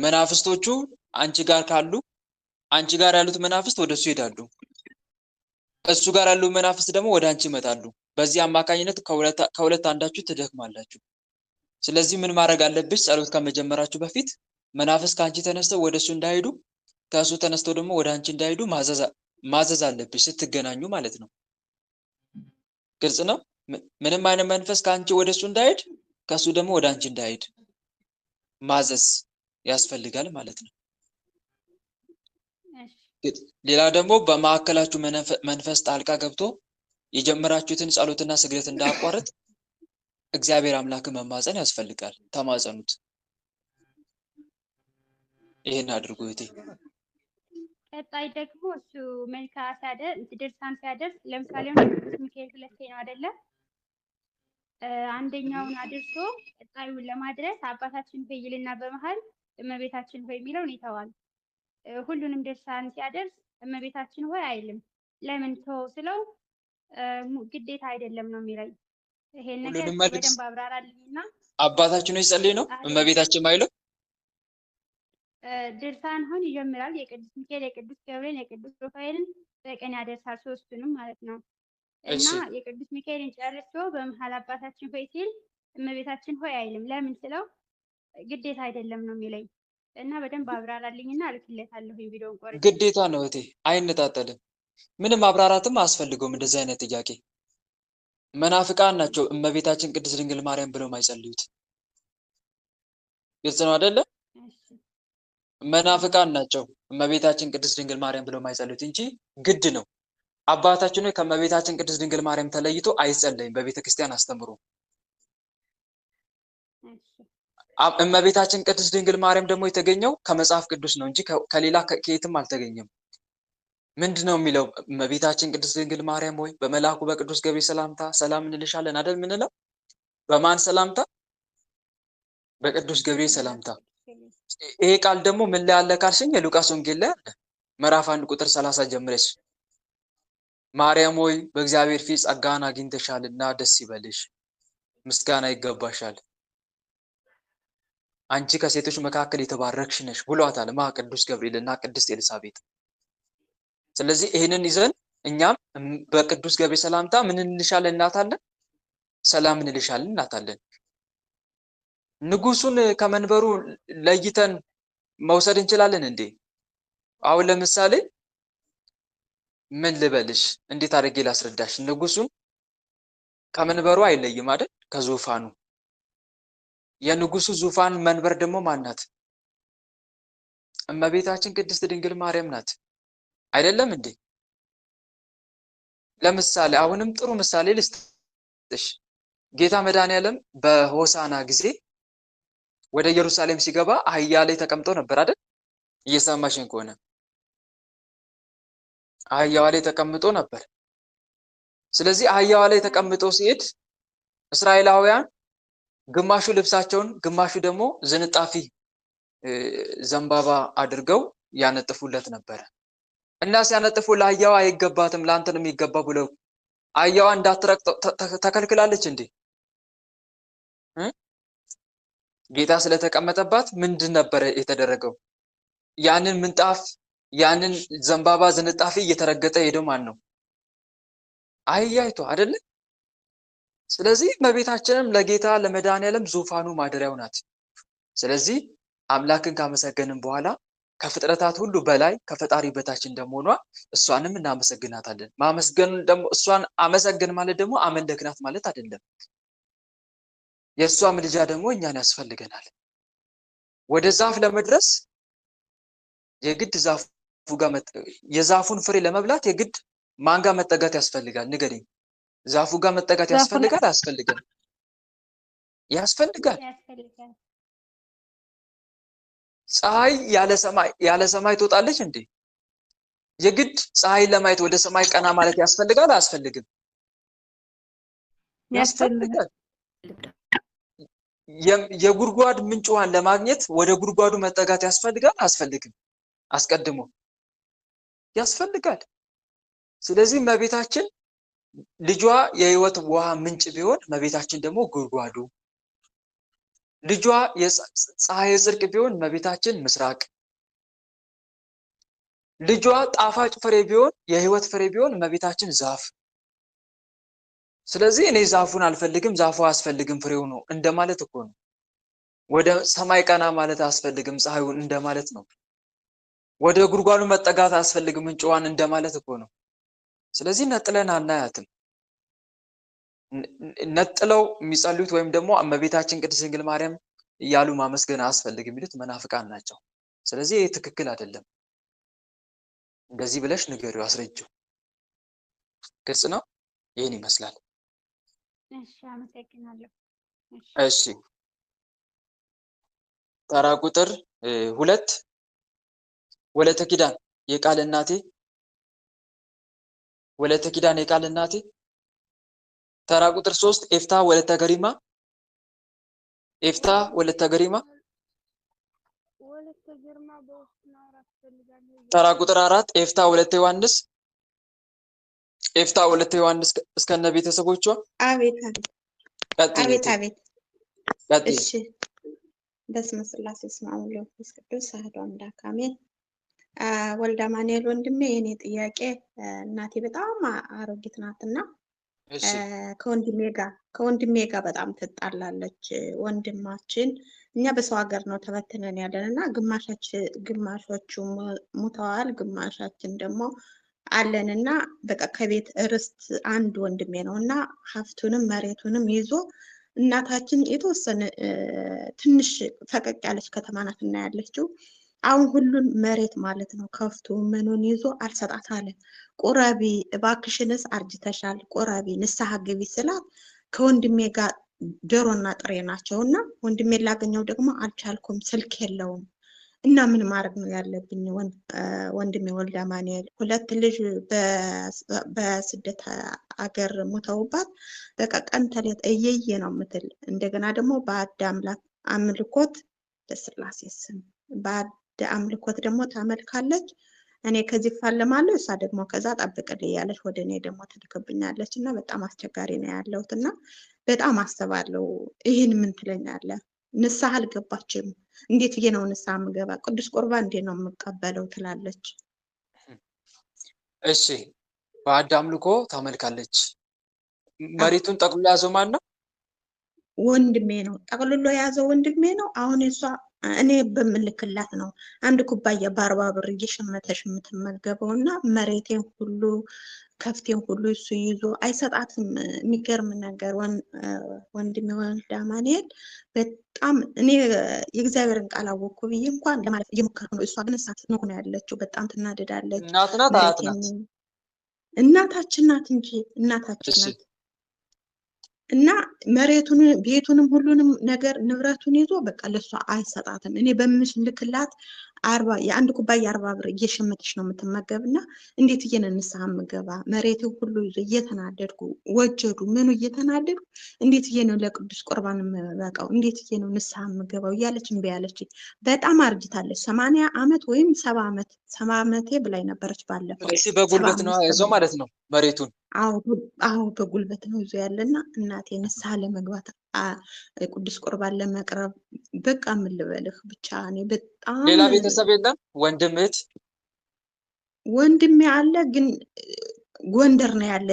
መናፍስቶቹ አንቺ ጋር ካሉ አንቺ ጋር ያሉት መናፍስት ወደሱ ይሄዳሉ። እሱ ጋር ያሉ መናፍስት ደግሞ ወደ አንቺ ይመጣሉ። በዚህ አማካኝነት ከሁለት አንዳችሁ ትደክማላችሁ። ስለዚህ ምን ማድረግ አለብሽ? ጸሎት ከመጀመራችሁ በፊት መናፍስት ከአንቺ ተነስተው ወደሱ እንዳይሄዱ፣ ከሱ ተነስተው ደግሞ ወደ አንቺ እንዳይሄዱ ማዘዝ አለብሽ ስትገናኙ ማለት ነው። ግልጽ ነው? ምንም አይነት መንፈስ ከአንቺ ወደሱ እንዳይሄድ፣ ከሱ ደግሞ ወደ አንቺ እንዳይሄድ ማዘዝ ያስፈልጋል ማለት ነው። ሌላ ደግሞ በማዕከላችሁ መንፈስ ጣልቃ ገብቶ የጀመራችሁትን ጸሎትና ስግደት እንዳያቋርጥ እግዚአብሔር አምላክ መማፀን ያስፈልጋል። ተማጸኑት። ይሄን አድርጉ እህቴ። ቀጣይ ደግሞ እሱ መልካ ድርሳን ሲያደርስ ለምሳሌ ቅዱስ ሚካኤል ሁለቴ ነው አይደለ? አንደኛውን አድርሶ ቀጣዩን ለማድረስ አባታችን ሆይ ይልና በመሃል እመቤታችን ሆይ የሚለውን ይተዋል። ሁሉንም ድርሳን ሲያደርስ እመቤታችን ሆይ አይልም። ለምን ተው ስለው ግዴታ አይደለም ነው የሚለኝ። ይሄን ነገር በደንብ አብራራልኝና አባታችን ሆይ ጸልይ ነው እመቤታችን ማይለው ድርሳን ሆን ይጀምራል። የቅዱስ ሚካኤል፣ የቅዱስ ገብርኤል፣ የቅዱስ ሩፋኤልን በቀን ያደርሳል፣ ሶስቱንም ማለት ነው። እና የቅዱስ ሚካኤልን ጨርሶ በመሃል አባታችን ሆይ ሲል እመቤታችን ሆይ አይልም። ለምን ስለው ግዴታ አይደለም ነው የሚለኝ። እና በደንብ አብራራልኝና አልክለታለሁ ቪዲዮን ቆርጬ። ግዴታ ነው እህቴ፣ አይነጣጠልም። ምንም አብራራትም አያስፈልገውም። እንደዚህ አይነት ጥያቄ መናፍቃን ናቸው እመቤታችን ቅድስት ድንግል ማርያም ብለው ማይጸልዩት። ግልጽ ነው አይደለ? መናፍቃን ናቸው እመቤታችን ቅድስት ድንግል ማርያም ብለው ማይጸልዩት እንጂ ግድ ነው። አባታችን ሆይ ከእመቤታችን ቅድስት ድንግል ማርያም ተለይቶ አይጸለይም በቤተ ክርስቲያን አስተምሮ። እመቤታችን ቅድስት ድንግል ማርያም ደግሞ የተገኘው ከመጽሐፍ ቅዱስ ነው እንጂ ከሌላ ከየትም አልተገኘም። ምንድነው የሚለው? እመቤታችን ቅድስት ድንግል ማርያም ሆይ በመልአኩ በቅዱስ ገብርኤል ሰላምታ ሰላም እንልሻለን አይደል? ምንለው በማን ሰላምታ? በቅዱስ ገብርኤል ሰላምታ። ይሄ ቃል ደግሞ ምን ላይ አለ ካልሽኝ የሉቃስ ወንጌል ላይ አለ። ምዕራፍ 1 ቁጥር 30 ጀምረሽ ማርያም ሆይ በእግዚአብሔር ፊት ጸጋን አግኝተሻልና ደስ ይበልሽ፣ ምስጋና ይገባሻል፣ አንቺ ከሴቶች መካከል የተባረክሽ ነሽ ብሏታል ቅዱስ ገብርኤል እና ቅድስት ኤልሳቤጥ። ስለዚህ ይሄንን ይዘን እኛም በቅዱስ ገብርኤል ሰላምታ ምን እንልሻለን? እናታለን፣ ሰላም እንልሻለን እናታለን። ንጉሱን ከመንበሩ ለይተን መውሰድ እንችላለን እንዴ? አሁን ለምሳሌ ምን ልበልሽ? እንዴት አድርጌ ላስረዳሽ? ንጉሱን ከመንበሩ አይለይም አይደል? ከዙፋኑ። የንጉሱ ዙፋን መንበር ደግሞ ማናት? እመቤታችን ቅድስት ድንግል ማርያም ናት። አይደለም እንዴ? ለምሳሌ አሁንም ጥሩ ምሳሌ ልስጥሽ። ጌታ መድኃኔዓለም በሆሳና ጊዜ ወደ ኢየሩሳሌም ሲገባ አህያ ላይ ተቀምጦ ነበር አይደል? እየሰማሽን ከሆነ አህያዋ ላይ ተቀምጦ ነበር። ስለዚህ አህያዋ ላይ ተቀምጦ ሲሄድ እስራኤላውያን ግማሹ ልብሳቸውን ግማሹ ደግሞ ዝንጣፊ ዘንባባ አድርገው ያነጥፉለት ነበር። እና ሲያነጥፉ ለአህያዋ አይገባትም ለአንተ ነው የሚገባ ብለው አህያዋ እንዳትረቅ ተከልክላለች እንዴ? ጌታ ስለተቀመጠባት ምንድን ነበር የተደረገው? ያንን ምንጣፍ ያንን ዘንባባ ዝንጣፊ እየተረገጠ ሄደው ማን ነው? አህያይቱ አይደለ? ስለዚህ እመቤታችንም ለጌታ ለመድኃኔዓለም ዙፋኑ ማደሪያው ናት። ስለዚህ አምላክን ካመሰገንን በኋላ ከፍጥረታት ሁሉ በላይ ከፈጣሪ በታች እንደመሆኗ እሷንም እናመሰግናታለን። ማመስገን ደግሞ እሷን አመሰግን ማለት ደግሞ አመለክናት ማለት አይደለም። የእሷ ምልጃ ደግሞ እኛን ያስፈልገናል። ወደ ዛፍ ለመድረስ የግድ ዛፉ ጋር የዛፉን ፍሬ ለመብላት የግድ ማን ጋር መጠጋት ያስፈልጋል? ንገረኝ። ዛፉ ጋር መጠጋት ያስፈልጋል? አያስፈልግም? ያስፈልጋል። ፀሐይ ያለ ሰማይ ትወጣለች እንዴ? የግድ ፀሐይን ለማየት ወደ ሰማይ ቀና ማለት ያስፈልጋል? አያስፈልግም? ያስፈልጋል። የጉድጓድ ምንጭዋን ለማግኘት ወደ ጉድጓዱ መጠጋት ያስፈልጋል? አያስፈልግም? አስቀድሞ ያስፈልጋል። ስለዚህ እመቤታችን ልጇ የህይወት ውሃ ምንጭ ቢሆን እመቤታችን ደግሞ ጉድጓዱ ልጇ ፀሐይ ጽድቅ ቢሆን እመቤታችን ምስራቅ፣ ልጇ ጣፋጭ ፍሬ ቢሆን የህይወት ፍሬ ቢሆን እመቤታችን ዛፍ። ስለዚህ እኔ ዛፉን አልፈልግም ዛፉ አያስፈልግም ፍሬው ነው እንደማለት እኮ ነው። ወደ ሰማይ ቀና ማለት አያስፈልግም ፀሐዩን እንደማለት ነው። ወደ ጉድጓዱ መጠጋት አያስፈልግም ምንጭዋን እንደማለት እኮ ነው። ስለዚህ ነጥለን አናያትም። ነጥለው የሚጸልዩት ወይም ደግሞ እመቤታችን ቅድስት ድንግል ማርያም እያሉ ማመስገን አያስፈልግም የሚሉት መናፍቃን ናቸው። ስለዚህ ይህ ትክክል አይደለም። እንደዚህ ብለሽ ንገሪው፣ አስረጅው። ግልጽ ነው። ይህን ይመስላል። እሺ፣ አመሰግናለሁ። እሺ፣ ተራ ቁጥር 2 ወለተ ኪዳን የቃል እናቴ፣ ወለተ ኪዳን የቃል እናቴ። ተራ ቁጥር 3 ኤፍታ ወለተ ገሪማ፣ ኤፍታ ወለተ ገሪማ። ተራ ቁጥር 4 ኤፍታ ወለተ ዮሐንስ፣ ኤፍታ ወለተ ዮሐንስ እስከነ ቤተሰቦቿ። አቤት አቤት አቤት። ቀጥይ። እሺ፣ በስመ ስላሴ ስመ አብ ወወልድ ወመንፈስ ቅዱስ አሐዱ አምላክ አሜን። ወልደ አማኑኤል ወንድሜ፣ የኔ ጥያቄ እናቴ በጣም አሮጊት ናትና ከወንድሜ ጋር በጣም ትጣላለች። ወንድማችን እኛ በሰው ሀገር ነው ተበትነን ያለንና ግማሾቹ ሙተዋል፣ ግማሻችን ደግሞ አለንና በቃ ከቤት ርስት አንድ ወንድሜ ነውና ሀብቱንም መሬቱንም ይዞ እናታችን የተወሰነ ትንሽ ፈቀቅ ያለች ከተማ ናት እና ያለችው አሁን ሁሉን መሬት ማለት ነው ከፍቶ ምኑን ይዞ አልሰጣት አለ። ቁረቢ እባክሽንስ አርጅተሻል፣ ቁረቢ ንስሐ ግቢ ስላት ከወንድሜ ጋር ዶሮና ጥሬ ናቸውና ወንድሜ ላገኘው ደግሞ አልቻልኩም፣ ስልክ የለውም እና ምን ማድረግ ነው ያለብኝ? ወንድሜ ወልደ አማኑኤል ሁለት ልጅ በስደት አገር ሞተውባት በቃ ቀን ተሌት እየየ ነው የምትል። እንደገና ደግሞ በአድ አምልኮት በስላሴ ስም በአድ አምልኮት ደግሞ ታመልካለች። እኔ ከዚህ ፋለማለሁ፣ እሷ ደግሞ ከዛ ጠብቅልኝ ያለች ወደ እኔ ደግሞ ትልክብኛለች እና በጣም አስቸጋሪ ነው ያለሁት እና በጣም አስባለሁ። ይህን ምን ትለኛለህ? ንስሐ አልገባችም። እንዴት ብዬ ነው ንስሐ የምገባ? ቅዱስ ቁርባን እንዴት ነው የምቀበለው ትላለች። እሺ፣ በአድ አምልኮ ታመልካለች። መሬቱን ጠቅልሎ ያዘው ማን ነው? ወንድሜ ነው ጠቅልሎ የያዘው ወንድሜ ነው። አሁን እሷ እኔ በምልክላት ነው አንድ ኩባያ በ40 ብር እየሸመተሽ የምትመገበው እና መሬቴን ሁሉ ከፍቴን ሁሉ እሱ ይዞ አይሰጣትም። የሚገርም ነገር ወንድሜ ወልደ አማኑኤል በጣም እኔ የእግዚአብሔርን ቃል አወቅኩ ብዬ እንኳን ለማለት እየሞከርኩ ነው። እሷ ግን እሳት ነው ያለችው። በጣም ትናደዳለች። እናት ናት አያት ናት? እናታችን ናት እንጂ እናታችን ናት። እና መሬቱን ቤቱንም ሁሉንም ነገር ንብረቱን ይዞ በቃ ለሷ አይሰጣትም። እኔ በምልክላት የአንድ ኩባያ 40 ብር እየሸመተች ነው የምትመገብና እንዴት እየነ ንስሐ የምገባ? መሬቱ ሁሉ ይዞ እየተናደድኩ ወጀዱ ምኑ እየተናደድኩ እንዴት እየነ ለቅዱስ ቁርባን የምበቃው? እንዴት እየነ ንስሐ የምገባው? እያለች እምቢ ያለች። በጣም አርጅታለች። 80 ዓመት ወይም 70 ዓመት 70 ዓመቴ ብላይ ነበረች ባለፈው። እሺ፣ በጉልበት ነው ያዘው ማለት ነው መሬቱን። አዎ በጉልበት ነው ይዞ ያለና እናቴ ንስሐ ለመግባት ቅዱስ ቁርባን ለመቅረብ በቃ ምን ልበልህ ብቻ እኔ በጣም ሌላ ቤተሰብ የለም? ወንድም እህት? ወንድሜ አለ ግን ጎንደር ነው ያለ።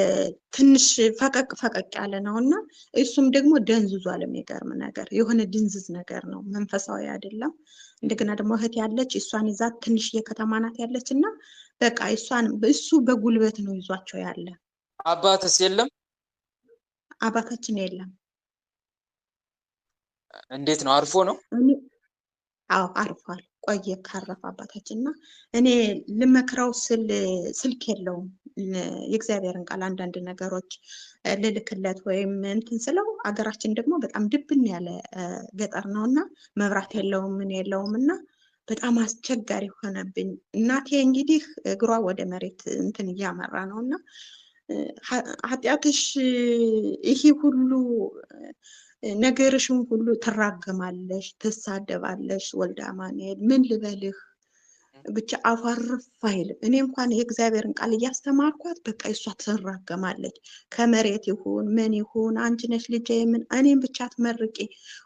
ትንሽ ፈቀቅ ያለ ነው እና እሱም ደግሞ ደንዝዟል። የሚገርም ነገር የሆነ ድንዝዝ ነገር ነው፣ መንፈሳዊ አይደለም። እንደገና ደግሞ እህት ያለች እሷን ይዛ ትንሽ የከተማ ናት ያለች እና በቃ እሱ በጉልበት ነው ይዟቸው ያለ። አባትስ የለም? አባታችን የለም። እንዴት ነው? አርፎ ነው? አዎ አርፏል። ቆየ ካረፈ አባታችን እና እኔ ልመክረው ስልክ የለውም። የእግዚአብሔርን ቃል አንዳንድ ነገሮች ልልክለት ወይም እንትን ስለው አገራችን ደግሞ በጣም ድብን ያለ ገጠር ነው እና መብራት የለውም ምን የለውም እና በጣም አስቸጋሪ ሆነብኝ። እናቴ እንግዲህ እግሯ ወደ መሬት እንትን እያመራ ነው እና ኃጢአትሽ ይሄ ሁሉ ነገርሽን ሁሉ ትራገማለሽ፣ ትሳደባለሽ። ወልደ አማኑኤል ምን ልበልህ? ብቻ አፏርፍ አይልም። እኔ እንኳን የእግዚአብሔርን ቃል እያስተማርኳት በቃ እሷ ትራገማለች። ከመሬት ይሁን ምን ይሁን አንቺ ነሽ ልጄ ምን እኔም ብቻ ትመርቂ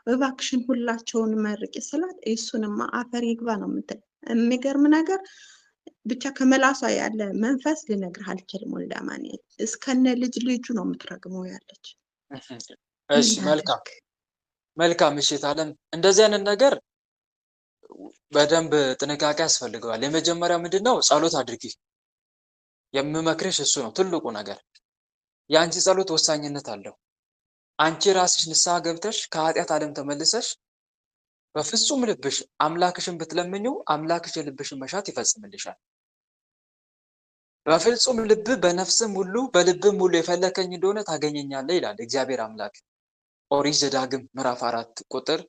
እባክሽን ሁላቸውን መርቂ ስላት እሱንማ አፈር ይግባ ነው የምትል። የሚገርም ነገር ብቻ ከመላሷ ያለ መንፈስ ልነግርህ አልችልም። ወልደ አማኑኤል እስከነ ልጁ ነው የምትረግመው ያለች። እሺ መልካም መልካም። እሺ ታለም እንደዚህ አይነት ነገር በደንብ ጥንቃቄ ያስፈልገዋል። የመጀመሪያው ምንድነው? ጸሎት አድርጊ። የምመክርሽ እሱ ነው ትልቁ ነገር። የአንቺ ጸሎት ወሳኝነት አለው። አንቺ ራስሽ ንስሐ ገብተሽ ከኃጢአት ዓለም ተመልሰሽ በፍጹም ልብሽ አምላክሽን ብትለምኚው አምላክሽ የልብሽን መሻት ይፈጽምልሻል። በፍጹም ልብ በነፍስም ሁሉ በልብም ሁሉ የፈለከኝ እንደሆነ ታገኘኛለህ ይላል እግዚአብሔር አምላክ። ኦሪት ዘዳግም ምዕራፍ 4 ቁጥር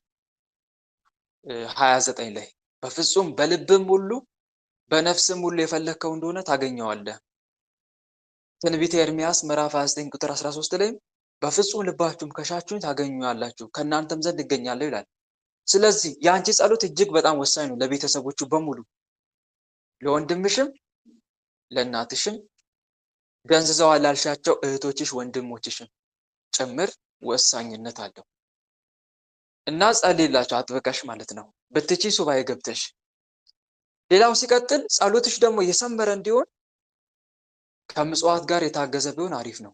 29 ላይ በፍጹም በልብም ሁሉ በነፍስም ሁሉ የፈለከው እንደሆነ ታገኘዋለህ። ትንቢተ ኤርምያስ ምዕራፍ 29 ቁጥር 13 ላይ በፍጹም ልባችሁም ከሻችሁኝ ታገኙኛላችሁ ከእናንተም ዘንድ እገኛለሁ ይላል። ስለዚህ የአንቺ ጸሎት እጅግ በጣም ወሳኝ ነው ለቤተሰቦቹ በሙሉ፣ ለወንድምሽም ለእናትሽም ገንዝዘዋል ላልሻቸው እህቶችሽ ወንድሞችሽም ጭምር ወሳኝነት አለው እና ጸልይላቸው አጥብቀሽ ማለት ነው፣ ብትቺ ሱባኤ ገብተሽ። ሌላው ሲቀጥል ጸሎትሽ ደግሞ የሰመረ እንዲሆን ከምጽዋት ጋር የታገዘ ቢሆን አሪፍ ነው።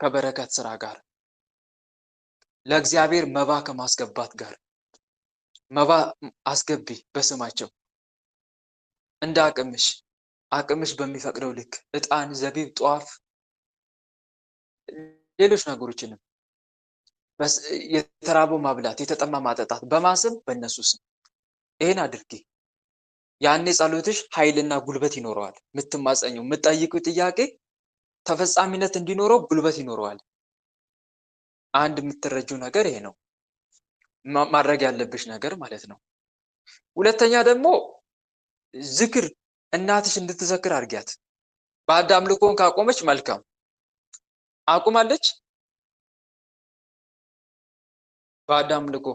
ከበረከት ስራ ጋር ለእግዚአብሔር መባ ከማስገባት ጋር መባ አስገቢ በስማቸው እንደ አቅምሽ በሚፈቅደው ልክ ዕጣን፣ ዘቢብ፣ ጧፍ፣ ሌሎች ነገሮችንም የተራበው ማብላት፣ የተጠማ ማጠጣት በማሰብ በእነሱ ስም ይሄን አድርጊ። ያኔ ጸሎትሽ ኃይልና ጉልበት ይኖረዋል። የምትማጸኘው የምትጠይቂው ጥያቄ ተፈጻሚነት እንዲኖረው ጉልበት ይኖረዋል። አንድ የምትረጂው ነገር ይሄ ነው ማድረግ ያለብሽ ነገር ማለት ነው። ሁለተኛ ደግሞ ዝክር እናትሽ እንድትዘክር አድርጊያት። ባዕድ አምልኮን ካቆመች መልካም። አቁማለች ባዕድ አምልኮ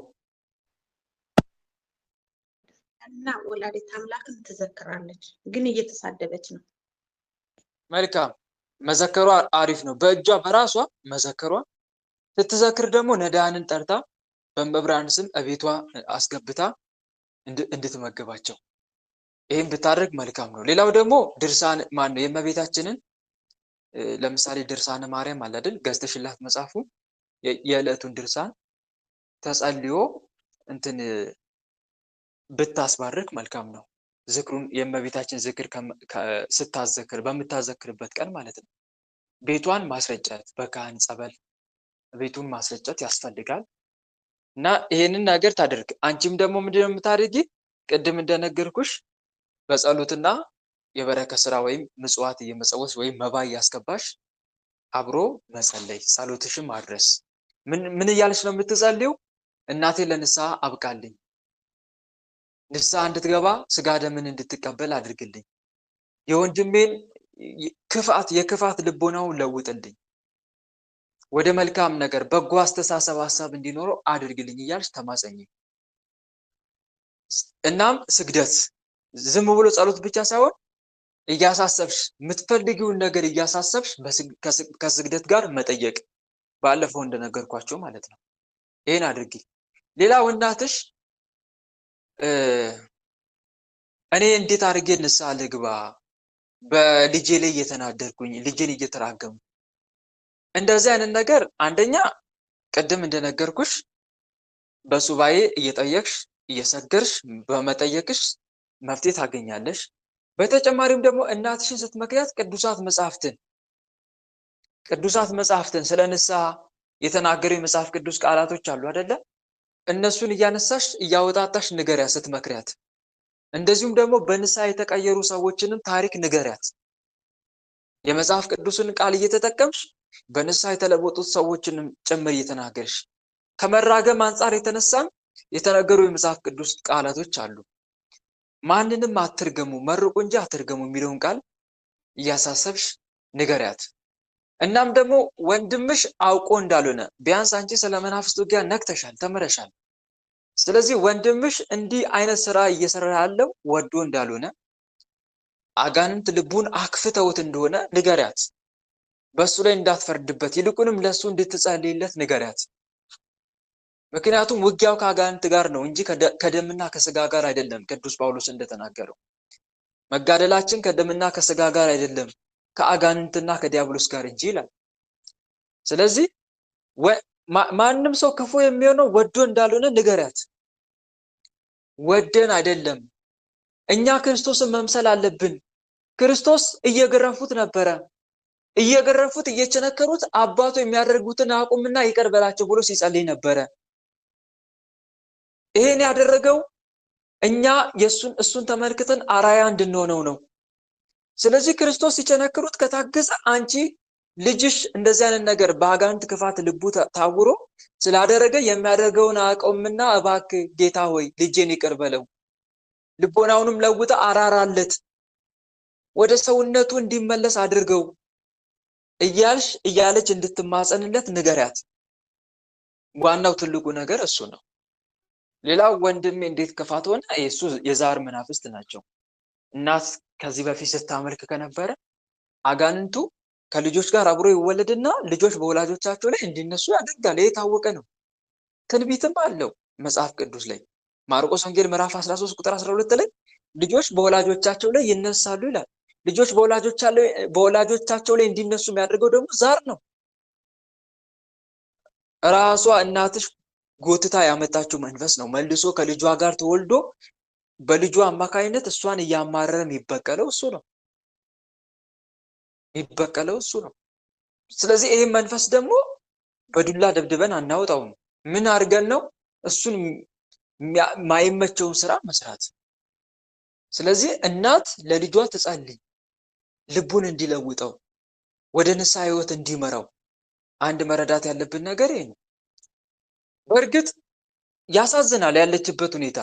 እና ወላዲተ አምላክን ትዘክራለች፣ ግን እየተሳደበች ነው። መልካም መዘከሯ አሪፍ ነው። በእጇ በራሷ መዘከሯ ስትዘክር ደግሞ ነዳያንን ጠርታ በመብራን ስም እቤቷ አስገብታ እንድትመገባቸው ይህም ብታደርግ መልካም ነው። ሌላው ደግሞ ድርሳን ማን ነው የእመቤታችንን ለምሳሌ ድርሳነ ማርያም አለ አይደል? ገዝተሽላት መጽሐፉ የዕለቱን ድርሳን ተጸልዮ እንትን ብታስባርክ መልካም ነው። ዝክሩን የእመቤታችን ዝክር ስታዘክር በምታዘክርበት ቀን ማለት ነው ቤቷን ማስረጨት በካህን ጸበል ቤቱን ማስረጨት ያስፈልጋል እና ይሄንን ነገር ታደርግ። አንቺም ደግሞ ምንድነው የምታደርጊ? ቅድም እንደነገርኩሽ በጸሎትና የበረከት ስራ ወይም ምጽዋት እየመጸወት ወይም መባ እያስገባሽ አብሮ መጸለይ፣ ጸሎትሽም ማድረስ። ምን እያለች ነው የምትጸልየው? እናቴ ለንስሐ አብቃልኝ፣ ንስሐ እንድትገባ ስጋ ደምን እንድትቀበል አድርግልኝ፣ የወንድሜን የክፋት ልቦናውን ለውጥልኝ፣ ወደ መልካም ነገር በጎ አስተሳሰብ ሀሳብ እንዲኖረው አድርግልኝ እያልሽ ተማጸኝ። እናም ስግደት ዝም ብሎ ጸሎት ብቻ ሳይሆን እያሳሰብሽ የምትፈልጊውን ነገር እያሳሰብሽ ከስግደት ጋር መጠየቅ፣ ባለፈው እንደነገርኳቸው ማለት ነው። ይሄን አድርጊ። ሌላው እናትሽ እኔ እንዴት አድርጌ ንስሐ ልግባ በልጄ ላይ እየተናደርኩኝ ልጄን እየተራገሙ እንደዚህ አይነት ነገር አንደኛ ቅድም እንደነገርኩሽ በሱባኤ እየጠየቅሽ እየሰገርሽ በመጠየቅሽ መፍትሄ ታገኛለሽ። በተጨማሪም ደግሞ እናትሽን ስትመክሪያት ቅዱሳት መጽሐፍትን ስለ ንስሐ የተናገሩ የመጽሐፍ ቅዱስ ቃላቶች አሉ አይደለ? እነሱን እያነሳሽ እያወጣጣሽ ንገሪያት ስትመክሪያት። እንደዚሁም ደግሞ በንስሐ የተቀየሩ ሰዎችንም ታሪክ ንገሪያት። የመጽሐፍ ቅዱስን ቃል እየተጠቀምሽ በንስሐ የተለወጡት ሰዎችንም ጭምር እየተናገርሽ ከመራገም አንጻር የተነሳም የተነገሩ የመጽሐፍ ቅዱስ ቃላቶች አሉ። ማንንም አትርገሙ መርቁ እንጂ አትርገሙ የሚለውን ቃል እያሳሰብሽ ንገሪያት። እናም ደግሞ ወንድምሽ አውቆ እንዳልሆነ ቢያንስ አንቺ ስለ መናፍስት ውጊያ ነክተሻል፣ ተምረሻል። ስለዚህ ወንድምሽ እንዲህ አይነት ስራ እየሰራ ያለው ወዶ እንዳልሆነ አጋንንት ልቡን አክፍተውት እንደሆነ ንገሪያት። በሱ ላይ እንዳትፈርድበት ይልቁንም ለሱ እንድትጸልይለት ንገሪያት። ምክንያቱም ውጊያው ከአጋንንት ጋር ነው እንጂ ከደምና ከስጋ ጋር አይደለም። ቅዱስ ጳውሎስ እንደተናገረው መጋደላችን ከደምና ከስጋ ጋር አይደለም ከአጋንንትና ከዲያብሎስ ጋር እንጂ ይላል። ስለዚህ ማንም ሰው ክፉ የሚሆነው ወዶ እንዳልሆነ ንገሪያት። ወደን አይደለም። እኛ ክርስቶስን መምሰል አለብን። ክርስቶስ እየገረፉት ነበረ። እየገረፉት እየቸነከሩት አባቱ የሚያደርጉትን አቁምና ይቅር በላቸው ብሎ ሲጸልይ ነበረ። ይሄን ያደረገው እኛ እሱን ተመልክተን አራያ እንድንሆነው ነው። ስለዚህ ክርስቶስ ሲቸነክሩት ከታገሰ አንቺ ልጅሽ እንደዚህ አይነት ነገር በአጋንንት ክፋት ልቡ ታውሮ ስላደረገ የሚያደርገውን አቁምና እባክህ ጌታ ሆይ ልጄን ይቅር በለው፣ ልቦናውንም ለውጠ አራራለት፣ ወደ ሰውነቱ እንዲመለስ አድርገው እያለች እንድትማጸንለት ንገሪያት። ዋናው ትልቁ ነገር እሱ ነው። ሌላው ወንድሜ እንዴት ክፋት ሆነ? እሱ የዛር መናፍስት ናቸው። እናት ከዚህ በፊት ስታመልክ ከነበረ አጋንንቱ ከልጆች ጋር አብሮ ይወለድና ልጆች በወላጆቻቸው ላይ እንዲነሱ ያደርጋል። ይህ የታወቀ ነው። ትንቢትም አለው መጽሐፍ ቅዱስ ላይ ማርቆስ ወንጌል ምዕራፍ 13 ቁጥር 12 ላይ ልጆች በወላጆቻቸው ላይ ይነሳሉ ይላል። ልጆች በወላጆቻቸው ላይ እንዲነሱ የሚያደርገው ደግሞ ዛር ነው። ራሷ እናትሽ ጎትታ ያመጣችው መንፈስ ነው። መልሶ ከልጇ ጋር ተወልዶ በልጇ አማካይነት እሷን እያማረረ የሚበቀለው እሱ ነው። ስለዚህ ይህ መንፈስ ደግሞ በዱላ ደብድበን አናወጣውም። ምን አድርገን ነው? እሱን ማይመቸውን ስራ መስራት። ስለዚህ እናት ለልጇ ትጸልይ፣ ልቡን እንዲለውጠው፣ ወደ ንስሐ ህይወት እንዲመራው። አንድ መረዳት ያለብን ነገር ይሄ ነው። በእርግጥ ያሳዝናል ያለችበት ሁኔታ፣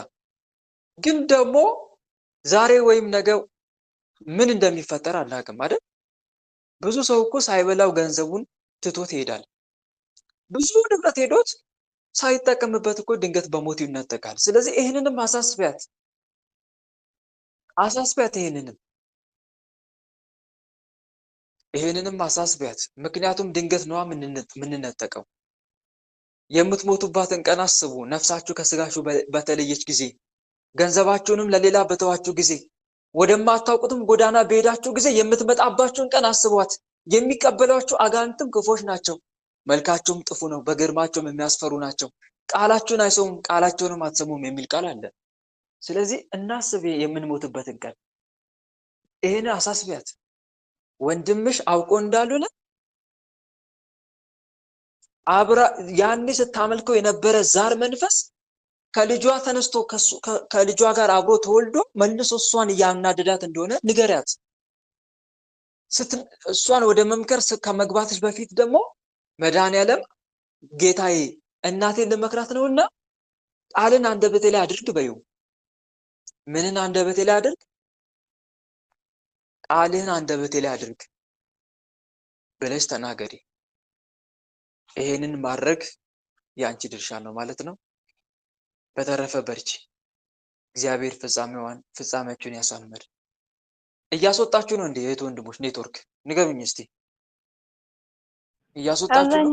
ግን ደግሞ ዛሬ ወይም ነገ ምን እንደሚፈጠር አናውቅም አይደል? ብዙ ሰው እኮ ሳይበላው ገንዘቡን ትቶት ይሄዳል። ብዙ ንብረት ሄዶት ሳይጠቀምበት እኮ ድንገት በሞት ይነጠቃል። ስለዚህ ይህንንም አሳስቢያት። ይህንንም አሳስቢያት። ምክንያቱም ድንገት ነዋ የምንነጠቀው። የምትሞቱባትን ቀን አስቡ። ነፍሳችሁ ከስጋችሁ በተለየች ጊዜ፣ ገንዘባችሁንም ለሌላ በተዋችሁ ጊዜ፣ ወደማታውቁትም ጎዳና በሄዳችሁ ጊዜ የምትመጣባችሁን ቀን አስቧት። የሚቀበሏችሁ አጋንንትም ክፎች ናቸው፣ መልካቸውም ጥፉ ነው፣ በግርማቸውም የሚያስፈሩ ናቸው። ቃላችሁን አይሰሙም፣ ቃላቸውንም አትሰሙም የሚል ቃል አለ። ስለዚህ እናስብ የምንሞትበትን ቀን። ይሄን አሳስቢያት። ወንድምሽ አውቆ እንዳልሆነ አብራ ያኔ ስታመልከው የነበረ ዛር መንፈስ ከልጇ ተነስቶ ከልጇ ጋር አብሮ ተወልዶ መልሶ እሷን እያናደዳት እንደሆነ ንገሪያት። እሷን ወደ መምከር ከመግባትሽ በፊት ደግሞ መድኃኔዓለም ጌታዬ እናቴን ልመክራት ነውና ቃልን አንደበቴ ላይ አድርግ በይው። ምንን አንደበቴ ላይ አድርግ? ቃልህን አንደበቴ ላይ አድርግ ብለሽ ተናገሪ። ይሄንን ማድረግ የአንቺ ድርሻ ነው ማለት ነው። በተረፈ በርቺ። እግዚአብሔር ፍጻሜያችሁን ያሳምር። እያስወጣችሁ ነው እንዴ እህት ወንድሞች? ኔትወርክ ንገሩኝ እስቲ። እያስወጣችሁ ነው?